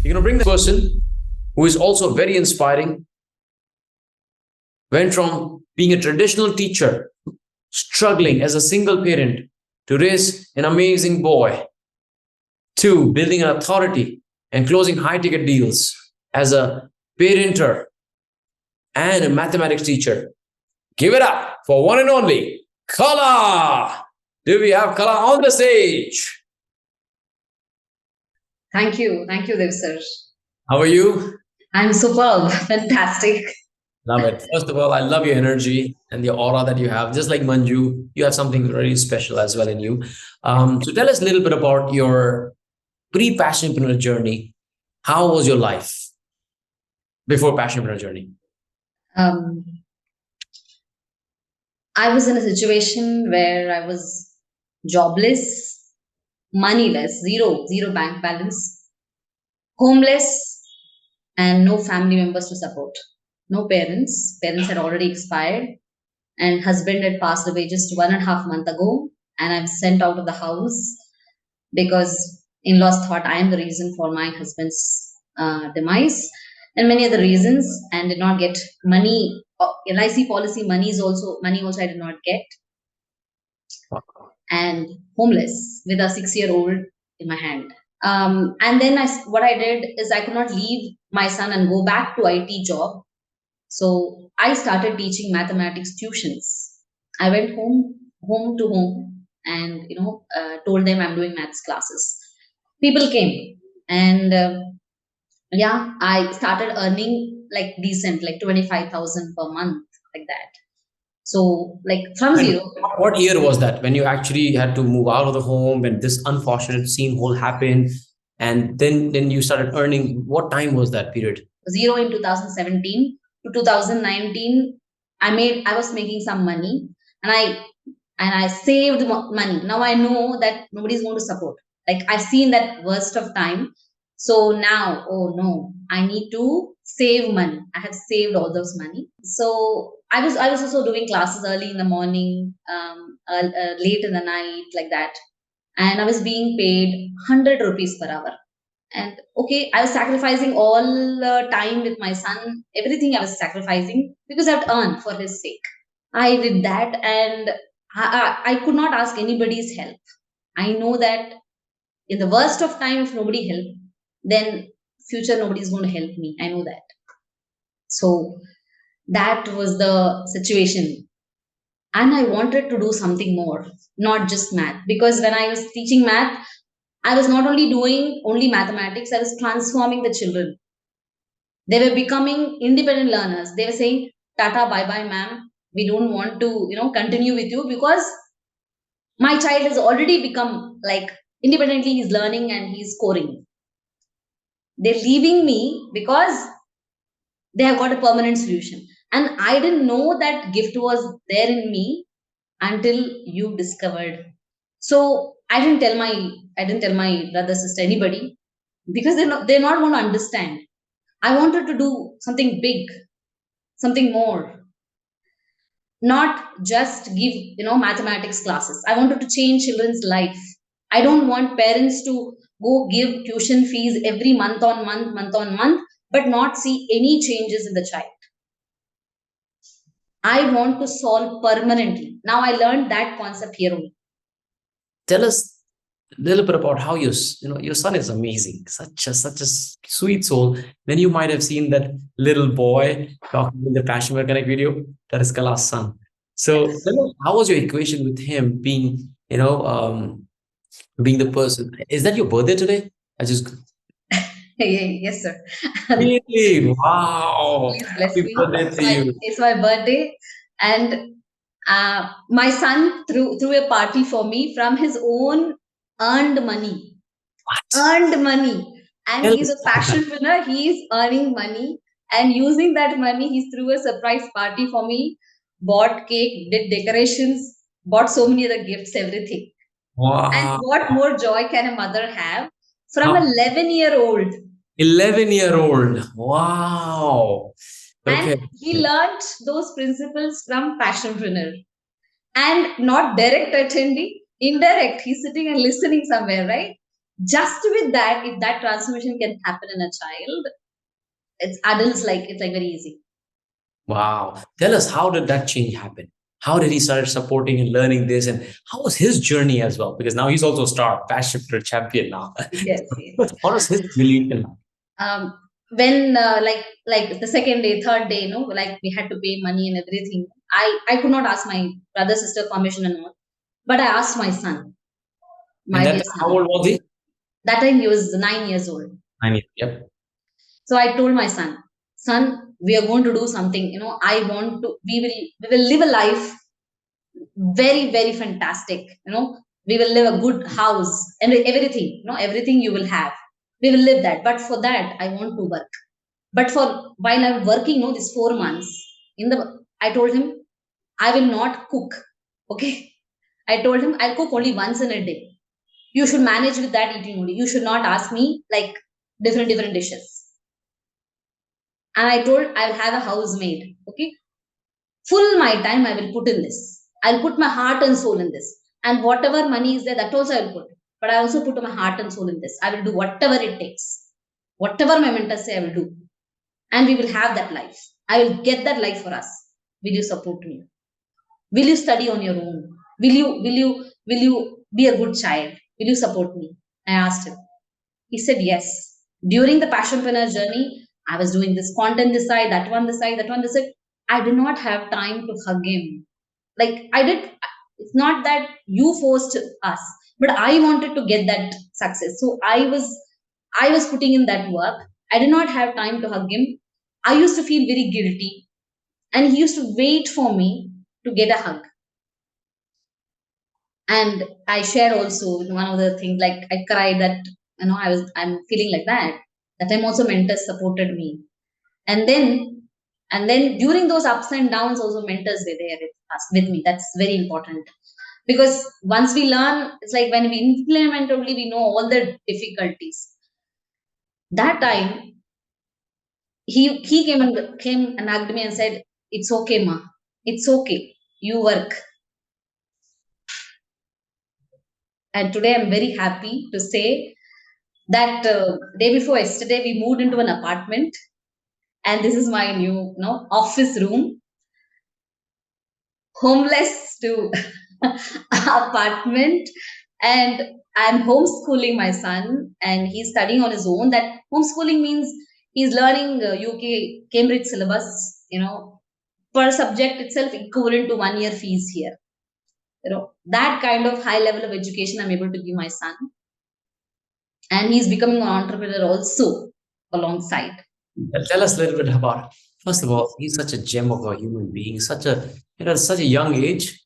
You're going to bring the person who is also very inspiring, went from being a traditional teacher, struggling as a single parent to raise an amazing boy, to building an authority and closing high ticket deals as a parenter and a mathematics teacher. Give it up for one and only Kala. Do we have Kala on the stage? Thank you, Dev sir. How are you? I'm superb, fantastic. Love it. First of all, I love your energy and the aura that you have. Just like Manju, you have something very special as well in you. So tell us a little bit about your pre-Passionpreneur journey. How was your life before Passionpreneur journey? Um, I was in a situation where I was jobless, moneyless, zero bank balance, homeless, and no family members to support. No parents. Parents had already expired, and husband had passed away just 1.5 months ago. And I'm sent out of the house because in-laws thought I am the reason for my husband's demise, and many other reasons, and did not get money. LIC policy money also I did not get, and homeless with a 6-year-old in my hand. And then what I did is I could not leave my son and go back to IT job. So I started teaching mathematics tuitions. I went home to home, and told them I'm doing maths classes. People came, and yeah, I started earning like decent, like 25,000 per month, like that. So like from And zero. what year was that when you actually had to move out of the home and this unfortunate scene whole happened? And then you started earning. What time was that period? Zero in 2017 to 2019. I was making some money, and I saved money. Now I know that nobody's going to support. Like I've seen that worst of time. So now, oh no, I need to save money. I have saved all those money. So I was also doing classes early in the morning, late in the night, like that. And I was being paid 100 rupees per hour. And okay, I was sacrificing all time with my son. Everything I was sacrificing because I have to earn for his sake. I did that, and I could not ask anybody's help. I know that in the worst of time, if nobody helped, then future nobody is going to help me. I know that. So that was the situation. And I wanted to do something more, not just math. Because when I was teaching math, I was not only doing only mathematics, I was transforming the children. They were becoming independent learners. They were saying, Tata, bye bye, ma'am. We don't want to, continue with you because my child has already become like independently he's learning and he's scoring. They're leaving me because they have got a permanent solution. And I didn't know that gift was there in me until you discovered. So I didn't tell my brother, sister, anybody, because they're not going to understand. I wanted to do something big, something more, not just give mathematics classes. I wanted to change children's life. I don't want parents to go give tuition fees every month on month, but not see any changes in the child. I want to solve permanently. Now I learned that concept here only. Tell us a little bit about how your son is amazing, such a sweet soul. Then you might have seen that little boy talking in the Passionpreneur Connect video. That is Kala's son. So Yes. tell us, how was your equation with him being, being the person? Is that your birthday today? I just Yes, sir. really, wow! Please bless Happy me. birthday to you. It's my birthday, and my son threw a party for me from his own earned money. What? Earned money, and Tell he's us a about that. passionpreneur. He is earning money, and using that money, he threw a surprise party for me. Bought cake, did decorations, bought so many other gifts, everything. And Wow. what more joy can a mother have from How, 11-year-old? 11-year-old. Wow. And Okay. he learned those principles from Passionpreneur. And not direct attending, indirect. He's sitting and listening somewhere, right? Just with that, if that transformation can happen in a child, it's adults, like it's like very easy. Wow. Tell us, how did that change happen? How did he start supporting and learning this? And how was his journey as well? Because now he's also a star, Passionpreneur champion now. Yes, yes. What was his evolution? um when like the second day, third day, like we had to pay money and everything. I could not ask my brother, sister permission and all, but I asked my son, And my that dear how son. old was he? That time he was 9 years old. I mean, yep. So I told my son, we are going to do something. I want to. We will live a life very, very fantastic. We will live a good house and everything. Everything you will have. We will live that. But for that, I want to work. But for while I'm working, these 4 months I told him I will not cook. Okay, I told him I'll cook only once in a day. You should manage with that eating only. You should not ask me like different dishes. And I told I'll have a housemaid. Okay, full my time I will put in this. I'll put my heart and soul in this. And whatever money is there, that also I'll put. But I also put my heart and soul in this. I will do whatever it takes. Whatever my mentors say, I will do. And we will have that life. I will get that life for us. Will you support me? Will you study on your own? Will you be a good child? Will you support me? I asked him. He said yes. During the Passionpreneur journey, I was doing this content this side, that one this side, that one this side. I did not have time to hug him. Like I did. It's not that you forced us, but I wanted to get that success. So I was putting in that work. I did not have time to hug him. I used to feel very guilty, and he used to wait for me to get a hug. And I shared also one of the things, like I cried that I'm feeling like that. That time also mentors supported me. And then and then during those ups and downs also mentors were there with me. That's very important, because once we learn, it's like when we implement only we know all the difficulties. That time he came and hugged me and said, it's okay, ma, it's okay, you work. And today I'm very happy to say that day before yesterday we moved into an apartment, and this is my new office room, homeless to apartment. And I'm homeschooling my son, and he's studying on his own. That homeschooling means he's learning UK Cambridge syllabus, per subject itself equivalent to 1 year fees here. That kind of high level of education I'm able to give my son, and he's becoming an entrepreneur also alongside. Tell us a little bit about. First of all, he's such a gem of a human being. Such a young age.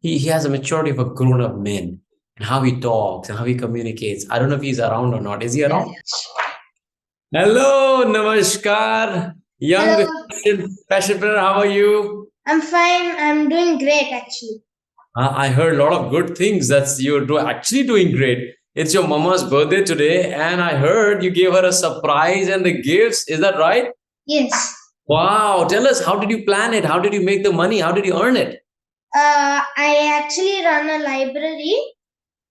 He has a maturity of a grown-up man, and how he talks and how he communicates. I don't know if he's around or not. Is he around? Hello, namaskar, young Hello, passionpreneur. How are you? I'm fine. I'm doing great actually. I heard a lot of good things. Actually doing great. It's your mama's birthday today, and I heard you gave her a surprise and the gifts. Is that right? Yes. Wow. Tell us, how did you plan it? How did you make the money? How did you earn it? I actually run a library.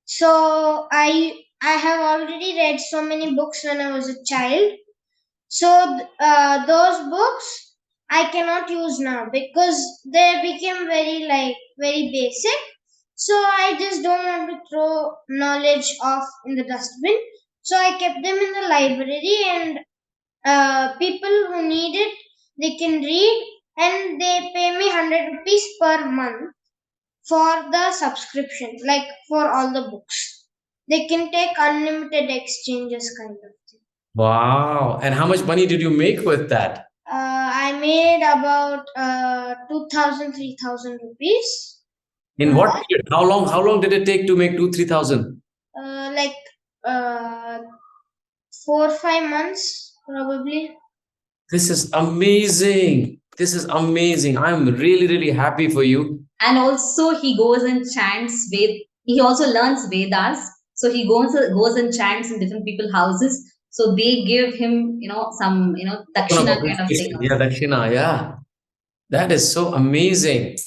So I have already read so many books when I was a child. So those books I cannot use now because they became very basic. So I just don't want to throw knowledge off in the dustbin. So I kept them in the library, and people who need it, they can read, and they pay me 100 rupees per month for the subscription, like for all the books. They can take unlimited exchanges kind of thing. Wow. And how much money did you make with that? I made about 2,000, 3,000 rupees. In what period? How long did it take to make 2-3 thousand? Like uh, 4 or 5 months probably. This is amazing. This is amazing. I'm really, really happy for you. And also he goes and chants he also learns Vedas. So he goes and chants in different people's houses. So they give him, some, dakshina kind of thing. Yeah, Dakshina. Yeah. That is so amazing.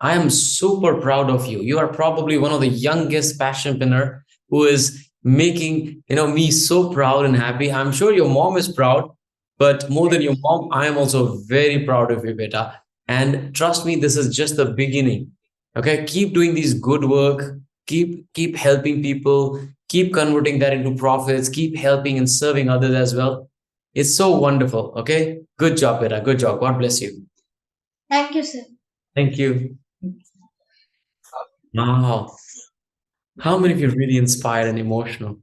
I am super proud of you. You are probably one of the youngest passionpreneur who is making me so proud and happy. I'm sure your mom is proud, but more than your mom, I am also very proud of you, beta. And trust me, this is just the beginning. Okay, keep doing these good work. Keep helping people. Keep converting that into profits. Keep helping and serving others as well. It's so wonderful. Okay, good job, beta. Good job. God bless you. Thank you, sir. Thank you. Wow. How many of you really inspired and emotional?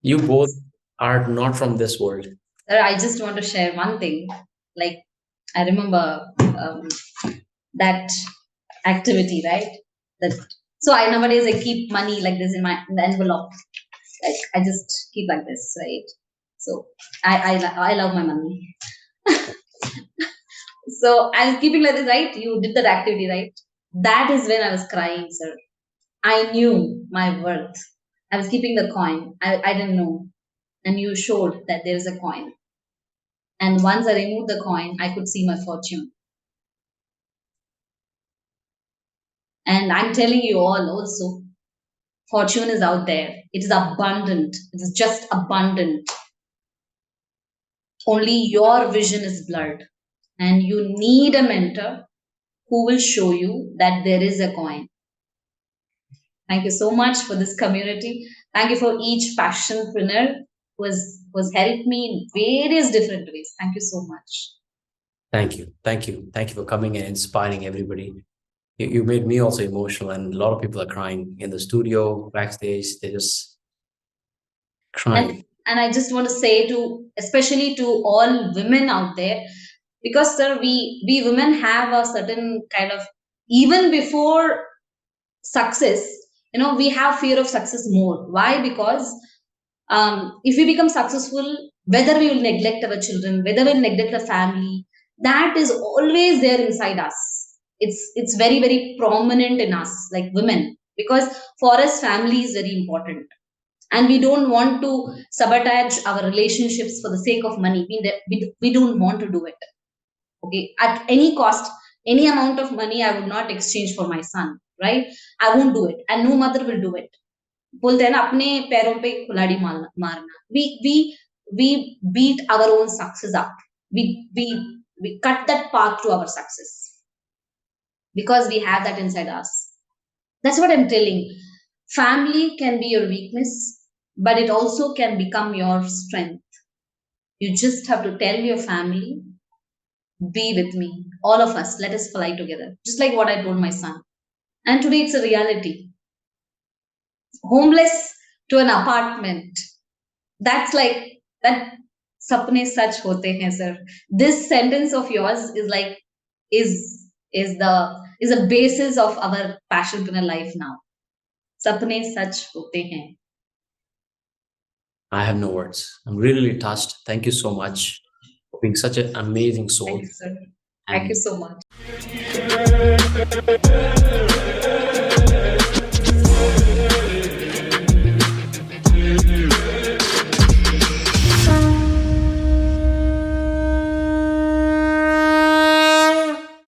You both are not from this world. Sir, I just want to share one thing. Like, I remember that activity, right? That so I nowadays I keep money like this in the envelope. Like I just keep like this, right? So I love my money. So I was keeping like this, right? You did that activity, right? That is when I was crying, sir. I knew my worth. I was keeping the coin. I didn't know. And you showed that there is a coin. And once I removed the coin, I could see my fortune. And I'm telling you all also, fortune is out there. It is abundant. It is just abundant. Only your vision is blurred. And you need a mentor who will show you that there is a coin. Thank you so much for this community. Thank you for each passionpreneur who has helped me in various different ways. Thank you so much. Thank you. Thank you. Thank you for coming and inspiring everybody. You made me also emotional, and a lot of people are crying in the studio, backstage. They're just crying. And I just want to say to, especially to all women out there, because sir, we women have a certain kind of, even before success, we have fear of success more. Why? Because if we become successful, whether we will neglect our children, whether we'll neglect the family, that is always there inside us. It's very, very prominent in us, like women, because for us family is very important, and we don't want to sabotage our relationships for the sake of money. We don't want to do it. Okay, at any cost, any amount of money I would not exchange for my son, right? I won't do it, and no mother will do it. बोलते हैं ना, अपने पैरों पे कुल्हाड़ी मारना. We beat our own success up. We cut that path to our success because we have that inside us. That's what I'm telling. Family can be your weakness, but it also can become your strength. You just have to tell your family, be with me, all of us, let us fly together, just like what I told my son. And today it's a reality. Homeless to an apartment, that's like that. Sapne sach hote hain, sir. This sentence of yours is like, is the basis of our passionpreneur life now. Sapne sach hote hain. I have no words. I'm really touched. Thank you so much for being such an amazing soul. Thank you, sir. Thank you so much.